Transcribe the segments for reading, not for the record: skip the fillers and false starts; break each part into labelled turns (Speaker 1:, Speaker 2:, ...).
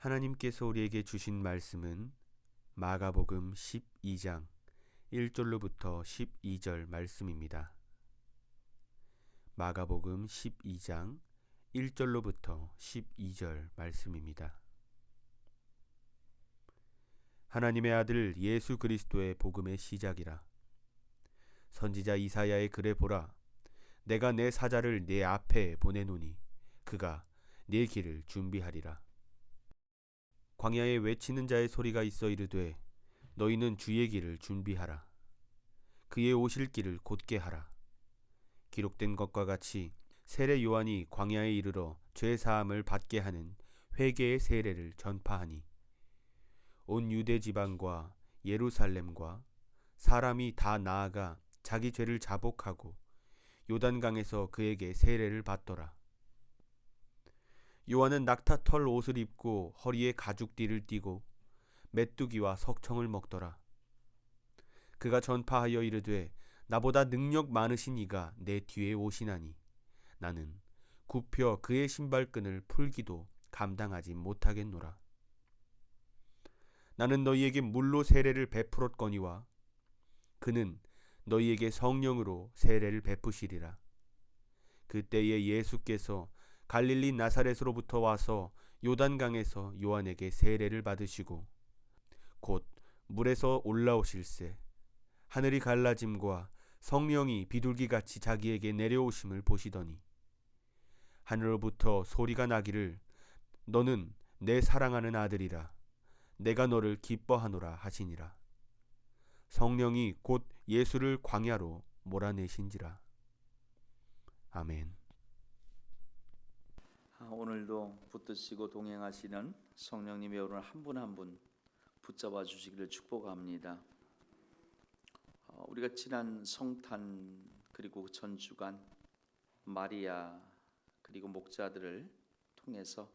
Speaker 1: 하나님께서 우리에게 주신 말씀은 마가복음 12장 1절로부터 12절 말씀입니다. 마가복음 12장 1절로부터 12절 말씀입니다. 하나님의 아들 예수 그리스도의 복음의 시작이라. 선지자 이사야의 글에 보라. 내가 내 사자를 네 앞에 보내노니 그가 네 길을 준비하리라. 광야에 외치는 자의 소리가 있어 이르되 너희는 주의 길을 준비하라. 그의 오실 길을 곧게 하라. 기록된 것과 같이 세례 요한이 광야에 이르러 죄 사함을 받게 하는 회개의 세례를 전파하니 온 유대 지방과 예루살렘과 사람이 다 나아가 자기 죄를 자복하고 요단강에서 그에게 세례를 받더라. 요한은 낙타털 옷을 입고 허리에 가죽띠를 띠고 메뚜기와 석청을 먹더라. 그가 전파하여 이르되 나보다 능력 많으신 이가 내 뒤에 오시나니 나는 굽혀 그의 신발끈을 풀기도 감당하지 못하겠노라. 나는 너희에게 물로 세례를 베풀었거니와 그는 너희에게 성령으로 세례를 베푸시리라. 그때에 예수께서 갈릴리 나사렛으로부터 와서 요단강에서 요한에게 세례를 받으시고 곧 물에서 올라오실새 하늘이 갈라짐과 성령이 비둘기같이 자기에게 내려오심을 보시더니 하늘로부터 소리가 나기를 너는 내 사랑하는 아들이라 내가 너를 기뻐하노라 하시니라. 성령이 곧 예수를 광야로 몰아내신지라. 아멘.
Speaker 2: 오늘도 붙드시고 동행하시는 성령님의 여러분 한 분 한 분 붙잡아 주시기를 축복합니다. 우리가 지난 성탄 그리고 전주간 마리아 그리고 목자들을 통해서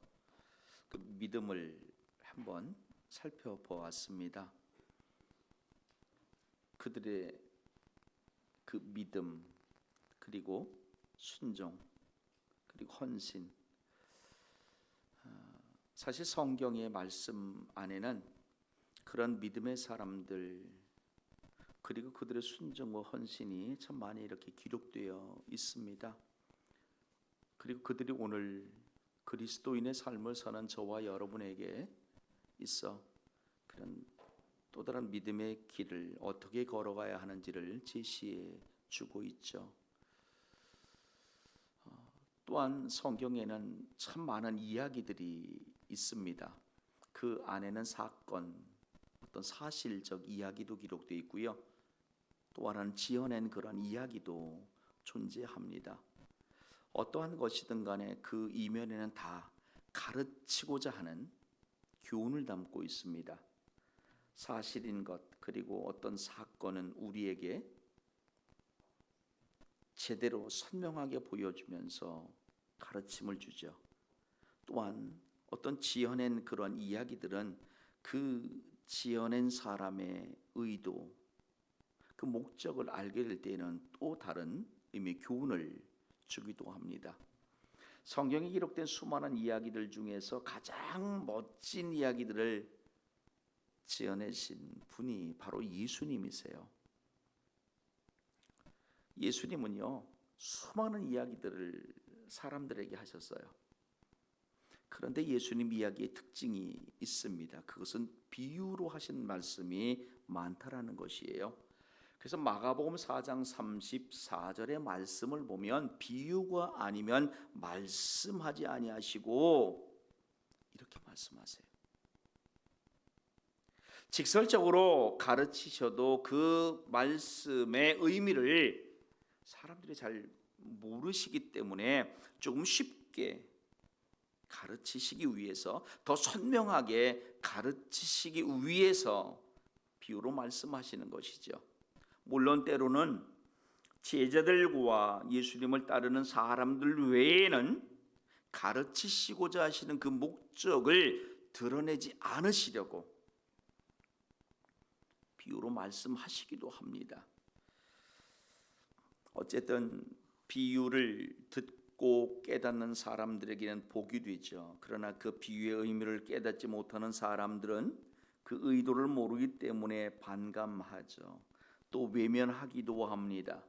Speaker 2: 그 믿음을 한번 살펴보았습니다. 그들의 그 믿음 그리고 순종 그리고 헌신, 사실 성경의 말씀 안에는 그런 믿음의 사람들 그리고 그들의 순종과 헌신이 참 많이 이렇게 기록되어 있습니다. 그리고 그들이 오늘 그리스도인의 삶을 사는 저와 여러분에게 있어 그런 또 다른 믿음의 길을 어떻게 걸어가야 하는지를 제시해 주고 있죠. 또한 성경에는 참 많은 이야기들이 있습니다. 그 안에는 사건, 어떤 사실적 이야기도 기록되어 있고요. 또 하나는 지어낸 그런 이야기도 존재합니다. 어떠한 것이든 간에 그 이면에는 다 가르치고자 하는 교훈을 담고 있습니다. 사실인 것 그리고 어떤 사건은 우리에게 제대로 선명하게 보여주면서 가르침을 주죠. 또한 어떤 지어낸 그런 이야기들은 그 지어낸 사람의 의도, 그 목적을 알게 될 때에는 또 다른 의미의 교훈을 주기도 합니다. 성경에 기록된 수많은 이야기들 중에서 가장 멋진 이야기들을 지어내신 분이 바로 예수님이세요. 예수님은요, 수많은 이야기들을 사람들에게 하셨어요. 그런데 예수님 이야기의 특징이 있습니다. 그것은 비유로 하신 말씀이 많다라는 것이에요. 그래서 마가복음 4장 34절의 말씀을 보면 비유가 아니면 말씀하지 아니하시고 이렇게 말씀하세요. 직설적으로 가르치셔도 그 말씀의 의미를 사람들이 잘 모르시기 때문에 조금 쉽게 가르치시기 위해서, 더 선명하게 가르치시기 위해서 비유로 말씀하시는 것이죠. 물론 때로는 제자들과 예수님을 따르는 사람들 외에는 가르치시고자 하시는 그 목적을 드러내지 않으시려고 비유로 말씀하시기도 합니다. 어쨌든 비유를 듣고 깨닫는 사람들에게는 복이 되죠. 그러나 그 비유의 의미를 깨닫지 못하는 사람들은 그 의도를 모르기 때문에 반감하죠. 또 외면하기도 합니다.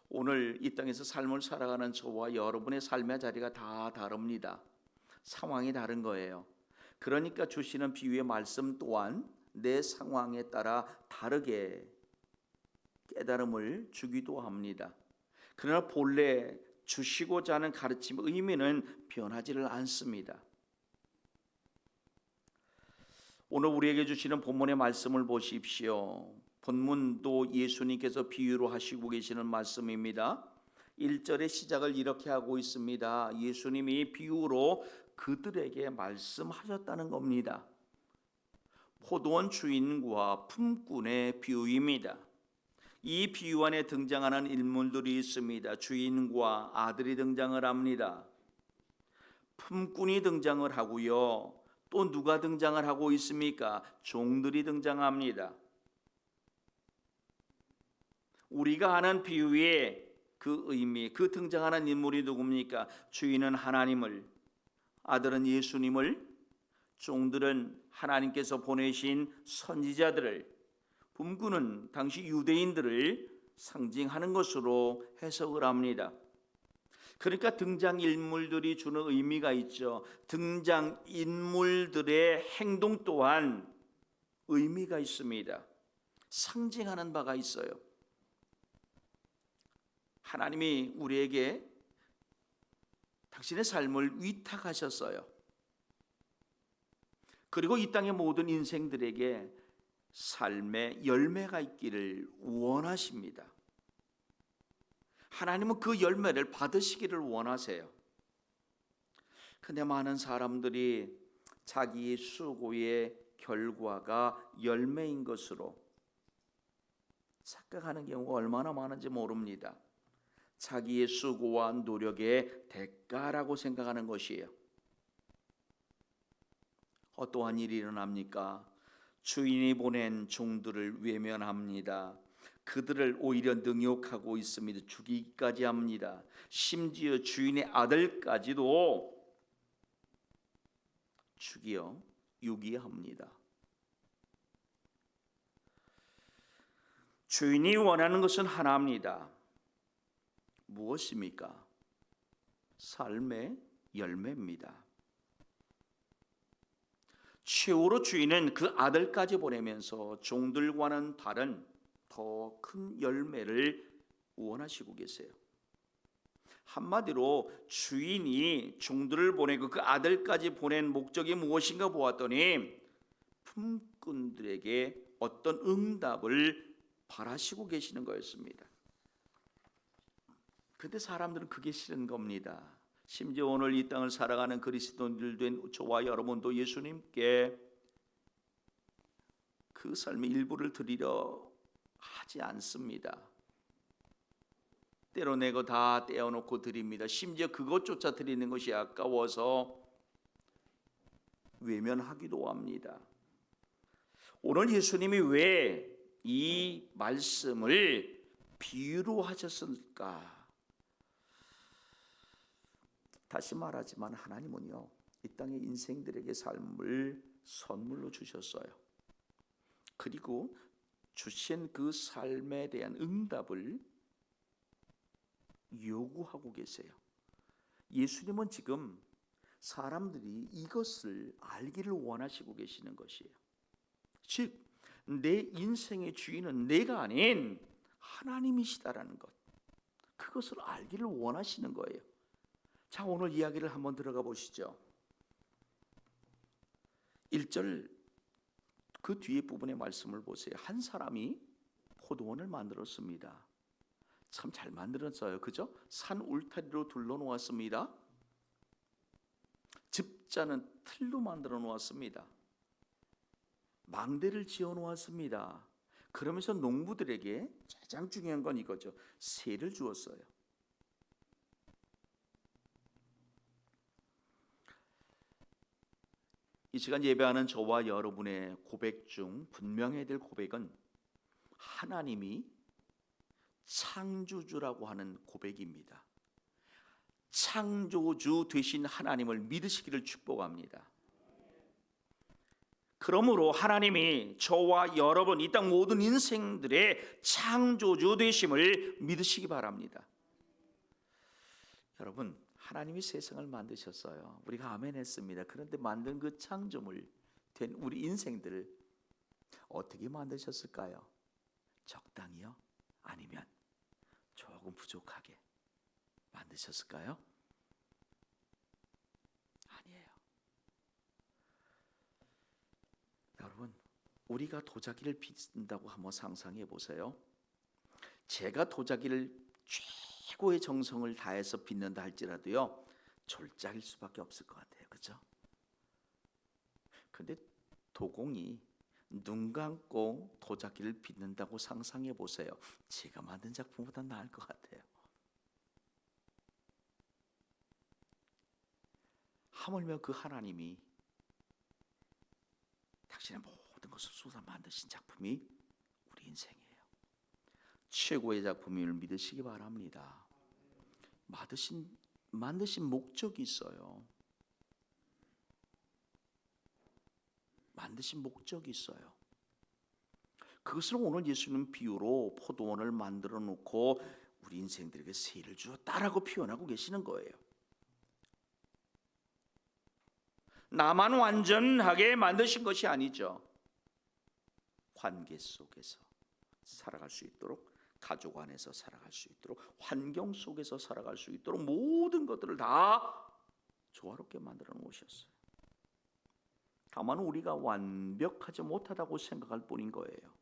Speaker 2: 오늘 이 땅에서 삶을 살아가는 저와 여러분의 삶의 자리가 다 다릅니다. 상황이 다른 거예요. 그러니까 주시는 비유의 말씀 또한 내 상황에 따라 다르게 깨달음을 주기도 합니다. 그러나 본래 주시고자 하는 가르침 의미는 변하지를 않습니다. 오늘 우리에게 주시는 본문의 말씀을 보십시오. 본문도 예수님께서 비유로 하시고 계시는 말씀입니다. 1절의 시작을 이렇게 하고 있습니다. 예수님이 비유로 그들에게 말씀하셨다는 겁니다. 포도원 주인과 품꾼의 비유입니다. 이 비유 안에 등장하는 인물들이 있습니다. 주인과 아들이 등장을 합니다. 품꾼이 등장을 하고요. 또 누가 등장을 하고 있습니까? 종들이 등장합니다. 우리가 아는 비유의 그 의미, 그 등장하는 인물이 누굽니까? 주인은 하나님을, 아들은 예수님을, 종들은 하나님께서 보내신 선지자들을, 품꾼은 당시 유대인들을 상징하는 것으로 해석을 합니다. 그러니까 등장인물들이 주는 의미가 있죠. 등장인물들의 행동 또한 의미가 있습니다. 상징하는 바가 있어요. 하나님이 우리에게 당신의 삶을 위탁하셨어요. 그리고 이 땅의 모든 인생들에게 삶의 열매가 있기를 원하십니다. 하나님은 그 열매를 받으시기를 원하세요. 그런데 많은 사람들이 자기의 수고의 결과가 열매인 것으로 착각하는 경우가 얼마나 많은지 모릅니다. 자기의 수고와 노력의 대가라고 생각하는 것이에요. 어떠한 일이 일어납니까? 주인이 보낸 종들을 외면합니다. 그들을 오히려 능욕하고 있습니다. 죽이기까지 합니다. 심지어 주인의 아들까지도 죽여 유기합니다. 주인이 원하는 것은 하나입니다. 무엇입니까? 삶의 열매입니다. 최후로 주인은 그 아들까지 보내면서 종들과는 다른 더 큰 열매를 원하시고 계세요. 한마디로 주인이 종들을 보내고 그 아들까지 보낸 목적이 무엇인가 보았더니 품꾼들에게 어떤 응답을 바라시고 계시는 거였습니다. 그런데 사람들은 그게 싫은 겁니다. 심지어 오늘 이 땅을 살아가는 그리스도인들 된 저와 여러분도 예수님께 그 삶의 일부를 드리려 하지 않습니다. 때로 내고 다 떼어놓고 드립니다. 심지어 그것조차 드리는 것이 아까워서 외면하기도 합니다. 오늘 예수님이 왜 이 말씀을 비유로 하셨을까? 다시 말하지만 하나님은요, 이 땅의 인생들에게 삶을 선물로 주셨어요. 그리고 주신 그 삶에 대한 응답을 요구하고 계세요. 예수님은 지금 사람들이 이것을 알기를 원하시고 계시는 것이에요. 즉, 내 인생의 주인은 내가 아닌 하나님이시다라는 것, 그것을 알기를 원하시는 거예요. 자, 오늘 이야기를 한번 들어가 보시죠. 1절 그 뒤에 부분의 말씀을 보세요. 한 사람이 포도원을 만들었습니다. 참 잘 만들었어요. 그죠? 산 울타리로 둘러 놓았습니다. 집자는 틀로 만들어 놓았습니다. 망대를 지어 놓았습니다. 그러면서 농부들에게 가장 중요한 건 이거죠. 세를 주었어요. 이 시간 예배하는 저와 여러분의 고백 중 분명해야 될 고백은 하나님이 창조주라고 하는 고백입니다. 창조주 되신 하나님을 믿으시기를 축복합니다. 그러므로 하나님이 저와 여러분 이 땅 모든 인생들의 창조주 되심을 믿으시기 바랍니다. 여러분, 하나님이 세상을 만드셨어요. 우리가 아멘 했습니다. 그런데 만든 그 창조물 된 우리 인생들을 어떻게 만드셨을까요? 적당히요? 아니면 조금 부족하게 만드셨을까요? 아니에요. 여러분, 우리가 도자기를 빚는다고 한번 상상해 보세요. 제가 도자기를 최고의 정성을 다해서 빚는다 할지라도요, 졸작일 수밖에 없을 것 같아요. 그렇죠? 근데 도공이 눈 감고 도자기를 빚는다고 상상해 보세요. 제가 만든 작품보다 나을 것 같아요. 하물며 그 하나님이 당신의 모든 것을 쏟아 만드신 작품이 우리 인생이에요. 최고의 작품임을 믿으시기 바랍니다. 만드신 목적이 있어요. 만드신 목적이 있어요. 그것을 오늘 예수님 비유로 포도원을 만들어 놓고 우리 인생들에게 세를 주었다라고 표현하고 계시는 거예요. 나만 완전하게 만드신 것이 아니죠. 관계 속에서 살아갈 수 있도록, 가족 안에서 살아갈 수 있도록, 환경 속에서 살아갈 수 있도록 모든 것들을 다 조화롭게 만들어 놓으셨어요. 다만 우리가 완벽하지 못하다고 생각할 뿐인 거예요.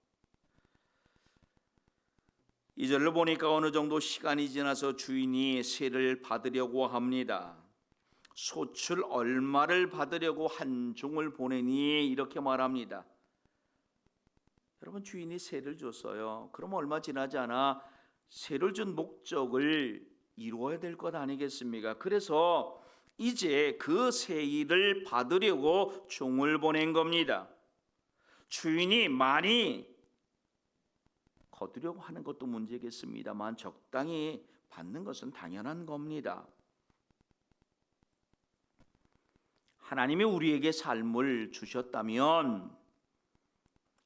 Speaker 2: 2절을 보니까 어느 정도 시간이 지나서 주인이 세를 받으려고 합니다. 소출 얼마를 받으려고 한 종을 보내니 이렇게 말합니다. 여러분, 주인이 세를 줬어요. 그럼 얼마 지나지 않아 세를 준 목적을 이루어야 될 것 아니겠습니까? 그래서 이제 그 세일을 받으려고 종을 보낸 겁니다. 주인이 많이 거두려고 하는 것도 문제겠습니다만 적당히 받는 것은 당연한 겁니다. 하나님이 우리에게 삶을 주셨다면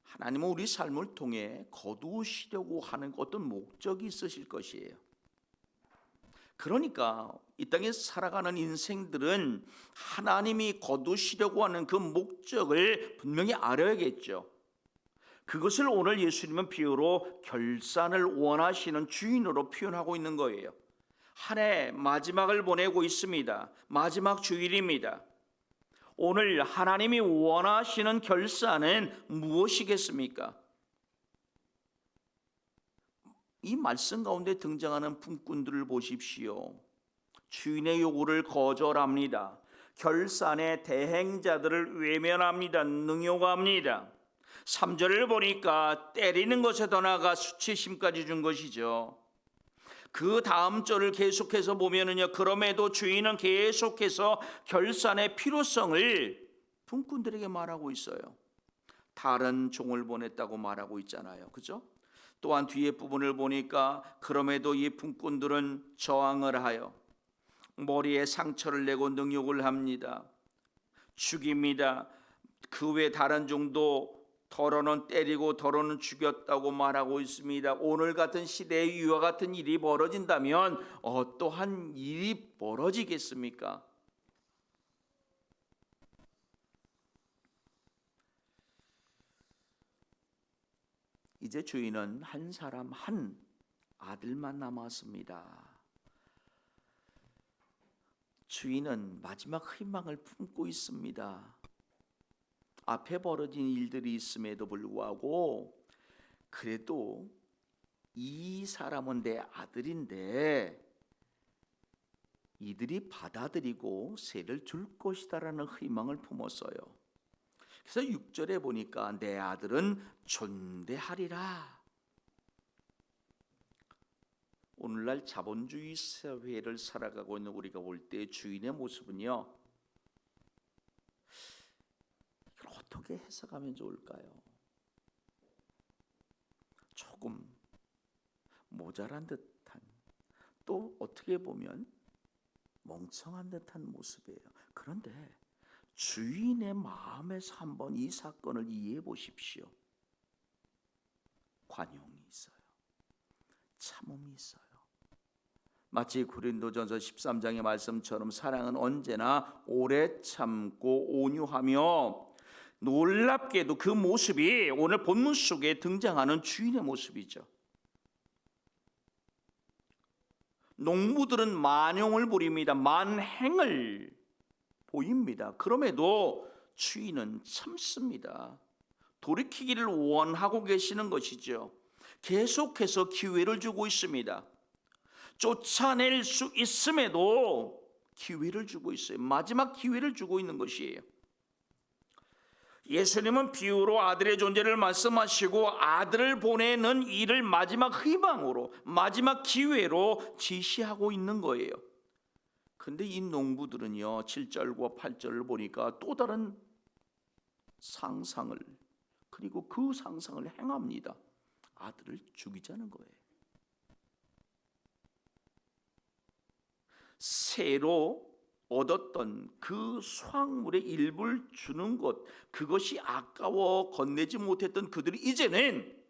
Speaker 2: 하나님은 우리 삶을 통해 거두시려고 하는 어떤 목적이 있으실 것이에요. 그러니까 이 땅에 살아가는 인생들은 하나님이 거두시려고 하는 그 목적을 분명히 알아야겠죠. 그것을 오늘 예수님은 비유로 결산을 원하시는 주인으로 표현하고 있는 거예요. 한 해 마지막을 보내고 있습니다. 마지막 주일입니다. 오늘 하나님이 원하시는 결산은 무엇이겠습니까? 이 말씀 가운데 등장하는 품꾼들을 보십시오. 주인의 요구를 거절합니다. 결산의 대행자들을 외면합니다. 능욕합니다. 3절을 보니까 때리는 것에 더 나아가 수치심까지 준 것이죠. 그 다음 절을 계속해서 보면은요, 그럼에도 주인은 계속해서 결산의 필요성을 품꾼들에게 말하고 있어요. 다른 종을 보냈다고 말하고 있잖아요. 그죠? 또한 뒤에 부분을 보니까 그럼에도 이 품꾼들은 저항을 하여 머리에 상처를 내고 능욕을 합니다. 죽입니다. 그 외 다른 종도 더러는 때리고 더러는 죽였다고 말하고 있습니다. 오늘 같은 시대에 이와 같은 일이 벌어진다면 어떠한 일이 벌어지겠습니까? 이제 주인은 한 사람 한 아들만 남았습니다. 주인은 마지막 희망을 품고 있습니다. 앞에 벌어진 일들이 있음에도 불구하고 그래도 이 사람은 내 아들인데 이들이 받아들이고 세를 줄 것이다라는 희망을 품었어요. 그래서 6절에 보니까 내 아들은 존대하리라. 오늘날 자본주의 사회를 살아가고 있는 우리가 볼 때 주인의 모습은요, 이걸 어떻게 해석하면 좋을까요? 조금 모자란 듯한, 또 어떻게 보면 멍청한 듯한 모습이에요. 그런데 주인의 마음에서 한번 이 사건을 이해해 보십시오. 관용이 있어요. 참음이 있어요. 마치 고린도전서 13장의 말씀처럼 사랑은 언제나 오래 참고 온유하며, 놀랍게도 그 모습이 오늘 본문 속에 등장하는 주인의 모습이죠. 농부들은 만용을 부립니다. 만행을 보입니다. 그럼에도 주인은 참습니다. 돌이키기를 원하고 계시는 것이죠. 계속해서 기회를 주고 있습니다. 쫓아낼 수 있음에도 기회를 주고 있어요. 마지막 기회를 주고 있는 것이에요. 예수님은 비유로 아들의 존재를 말씀하시고 아들을 보내는 일을 마지막 희망으로, 마지막 기회로 지시하고 있는 거예요. 근데 이 농부들은요, 7절과 8절을 보니까 또 다른 상상을, 그리고 그 상상을 행합니다. 아들을 죽이자는 거예요. 새로 얻었던 그 수확물의 일부를 주는 것, 그것이 아까워 건네지 못했던 그들이 이제는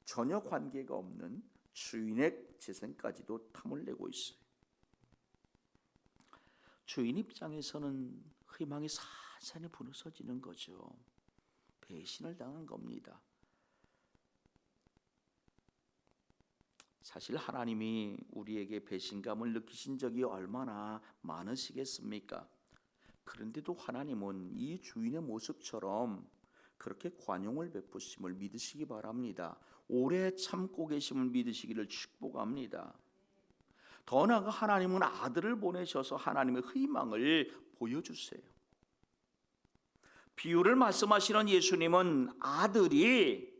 Speaker 2: 전혀 관계가 없는 주인의 재산까지도 탐을 내고 있어요. 주인 입장에서는 희망이 산산이 부서지는 거죠. 배신을 당한 겁니다. 사실 하나님이 우리에게 배신감을 느끼신 적이 얼마나 많으시겠습니까? 그런데도 하나님은 이 주인의 모습처럼 그렇게 관용을 베푸심을 믿으시기 바랍니다. 오래 참고 계심을 믿으시기를 축복합니다. 더 나아가 하나님은 아들을 보내셔서 하나님의 희망을 보여주세요. 비유를 말씀하시는 예수님은 아들이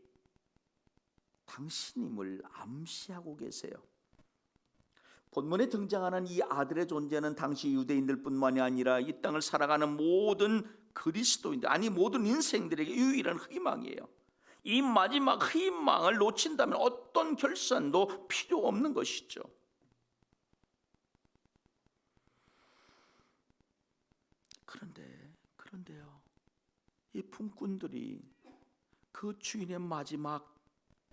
Speaker 2: 당신임을 암시하고 계세요. 본문에 등장하는 이 아들의 존재는 당시 유대인들뿐만이 아니라 이 땅을 살아가는 모든 그리스도인들, 아니 모든 인생들에게 유일한 희망이에요. 이 마지막 희망을 놓친다면 어떤 결산도 필요 없는 것이죠. 그런데요, 이 품꾼들이 그 주인의 마지막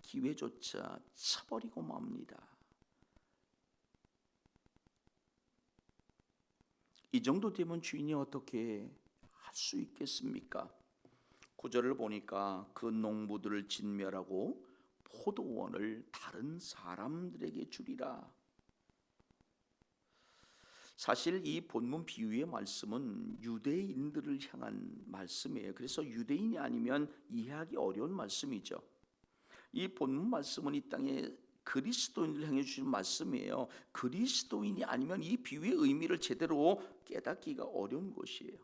Speaker 2: 기회조차 차버리고 맙니다. 이 정도 되면 주인이 어떻게 할 수 있겠습니까? 9절을 보니까 그 농부들을 진멸하고 포도원을 다른 사람들에게 주리라. 사실 이 본문 비유의 말씀은 유대인들을 향한 말씀이에요. 그래서 유대인이 아니면 이해하기 어려운 말씀이죠. 이 본문 말씀은 이 땅에 그리스도인을 향해 주신 말씀이에요. 그리스도인이 아니면 이 비유의 의미를 제대로 깨닫기가 어려운 것이에요.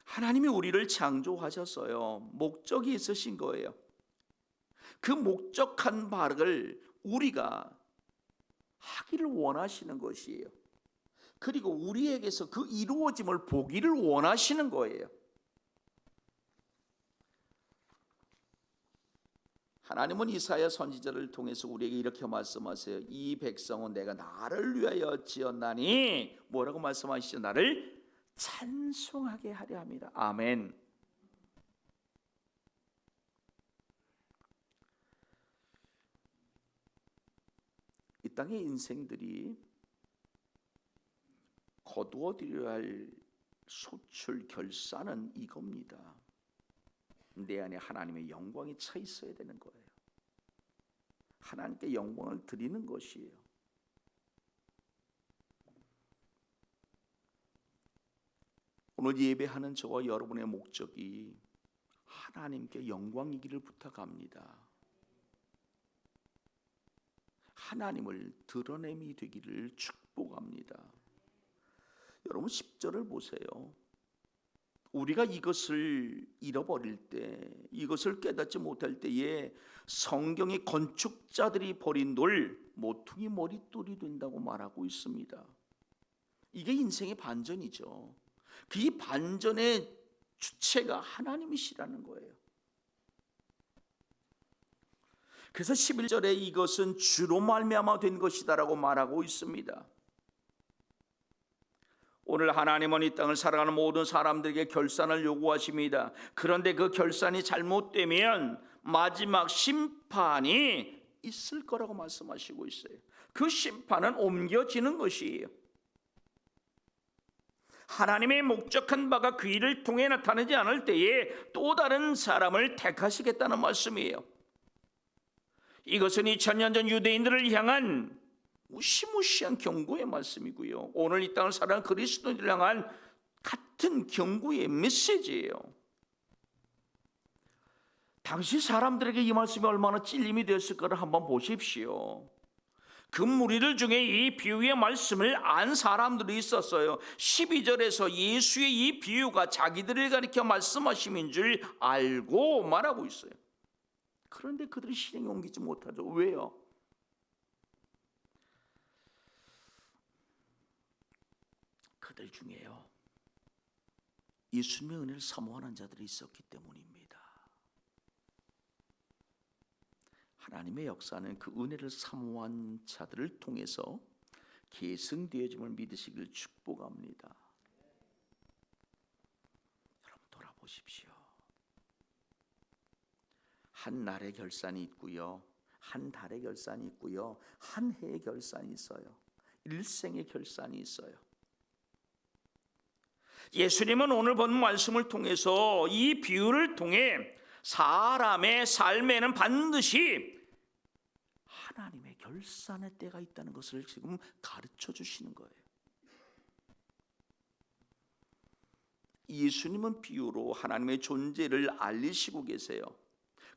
Speaker 2: 하나님이 우리를 창조하셨어요. 목적이 있으신 거예요. 그 목적한 바를 우리가 하기를 원하시는 것이에요. 그리고 우리에게서 그 이루어짐을 보기를 원하시는 거예요. 하나님은 이사야 선지자를 통해서 우리에게 이렇게 말씀하세요. 이 백성은 내가 나를 위하여 지었나니, 뭐라고 말씀하시죠? 나를 찬송하게 하려 합니다. 아멘. 이 땅의 인생들이 거두어들여야 할 소출 결산은 이겁니다. 내 안에 하나님의 영광이 차 있어야 되는 거예요. 하나님께 영광을 드리는 것이에요. 오늘 예배하는 저와 여러분의 목적이 하나님께 영광이기를 부탁합니다. 하나님을 드러냄이 되기를 축복합니다. 여러분 10절을 보세요. 우리가 이것을 잃어버릴 때, 이것을 깨닫지 못할 때에 성경의 건축자들이 버린 돌, 모퉁이 머릿돌이 된다고 말하고 있습니다. 이게 인생의 반전이죠. 그 반전의 주체가 하나님이시라는 거예요. 그래서 11절에 이것은 주로 말미암아 된 것이다라고 말하고 있습니다. 오늘 하나님은 이 땅을 살아가는 모든 사람들에게 결산을 요구하십니다. 그런데 그 결산이 잘못되면 마지막 심판이 있을 거라고 말씀하시고 있어요. 그 심판은 옮겨지는 것이에요. 하나님의 목적한 바가 그 일을 통해 나타나지 않을 때에 또 다른 사람을 택하시겠다는 말씀이에요. 이것은 2000년 전 유대인들을 향한 무시무시한 경고의 말씀이고요. 오늘 이 땅을 살아가는 그리스도인들을 향한 같은 경고의 메시지예요. 당시 사람들에게 이 말씀이 얼마나 찔림이 되었을까를 한번 보십시오. 그 무리들 중에 이 비유의 말씀을 안 사람들이 있었어요. 12절에서 예수의 이 비유가 자기들을 가리켜 말씀하심인 줄 알고 말하고 있어요. 그런데 그들이 실행에 옮기지 못하죠. 왜요? 그들 중에요, 예수님의 은혜를 사모하는 자들이 있었기 때문입니다. 하나님의 역사는 그 은혜를 사모한 자들을 통해서 계승되어짐을 믿으시길 축복합니다. 여러분 돌아보십시오. 한 날의 결산이 있고요, 한 달의 결산이 있고요, 한 해의 결산이 있어요. 일생의 결산이 있어요. 예수님은 오늘 본 말씀을 통해서 이 비유를 통해 사람의 삶에는 반드시 하나님의 결산의 때가 있다는 것을 지금 가르쳐 주시는 거예요. 예수님은 비유로 하나님의 존재를 알리시고 계세요.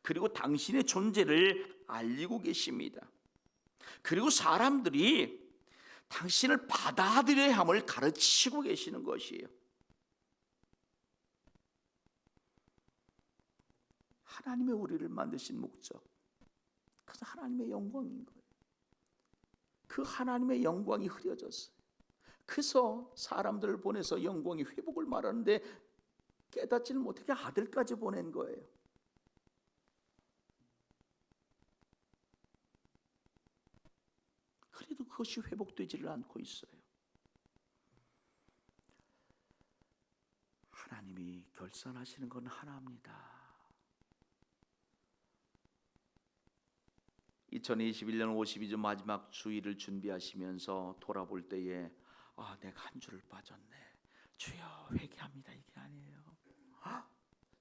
Speaker 2: 그리고 당신의 존재를 알리고 계십니다. 그리고 사람들이 당신을 받아들여야 함을 가르치고 계시는 것이에요. 하나님의 우리를 만드신 목적, 그래서 하나님의 영광인 거예요. 그 하나님의 영광이 흐려졌어요. 그래서 사람들을 보내서 영광의 회복을 말하는데 깨닫지를 못하게 아들까지 보낸 거예요. 그래도 그것이 회복되지를 않고 있어요. 하나님이 결산하시는 건 하나입니다. 2021년 52주 마지막 주일을 준비하시면서 돌아볼 때에 내가 한 주를 빠졌네. 주여 회개합니다. 이게 아니에요.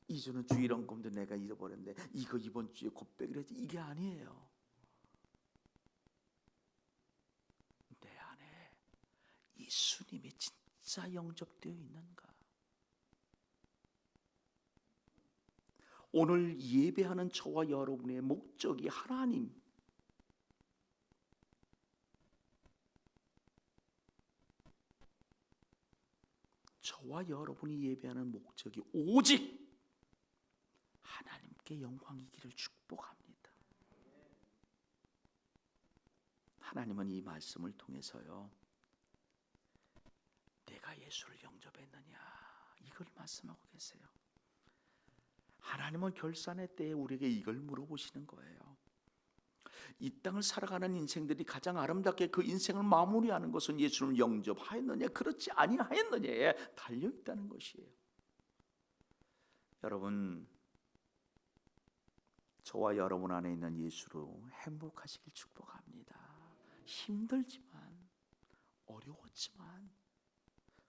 Speaker 2: 이 주는 주일 헌금도 내가 잃어버렸는데 이거 이번 주에 곱빼기를 했지. 이게 아니에요. 내 안에 예수님이 진짜 영접되어 있는가? 오늘 예배하는 저와 여러분의 목적이 하나님, 저와 여러분이 예배하는 목적이 오직 하나님께 영광이기를 축복합니다. 하나님은 이 말씀을 통해서요, 내가 예수를 영접했느냐 이걸 말씀하고 계세요. 하나님은 결산의 때에 우리에게 이걸 물어보시는 거예요. 이 땅을 살아가는 인생들이 가장 아름답게 그 인생을 마무리하는 것은 예수를 영접하였느냐 그렇지 아니하였느냐에 달려있다는 것이에요. 여러분, 저와 여러분 안에 있는 예수로 행복하시길 축복합니다. 힘들지만 어려웠지만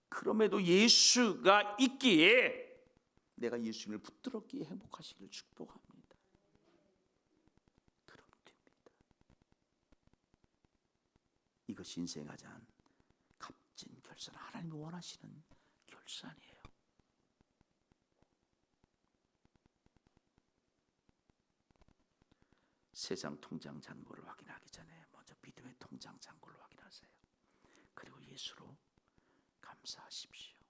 Speaker 2: 그럼에도 예수가 있기에 내가 예수님을 붙들었기에 행복하시길 축복합니다. 그럼 됩니다. 이것이 인생에 가장 값진 결산, 하나님이 원하시는 결산이에요. 세상 통장 잔고를 확인하기 전에 먼저 믿음의 통장 잔고를 확인하세요. 그리고 예수로 감사하십시오.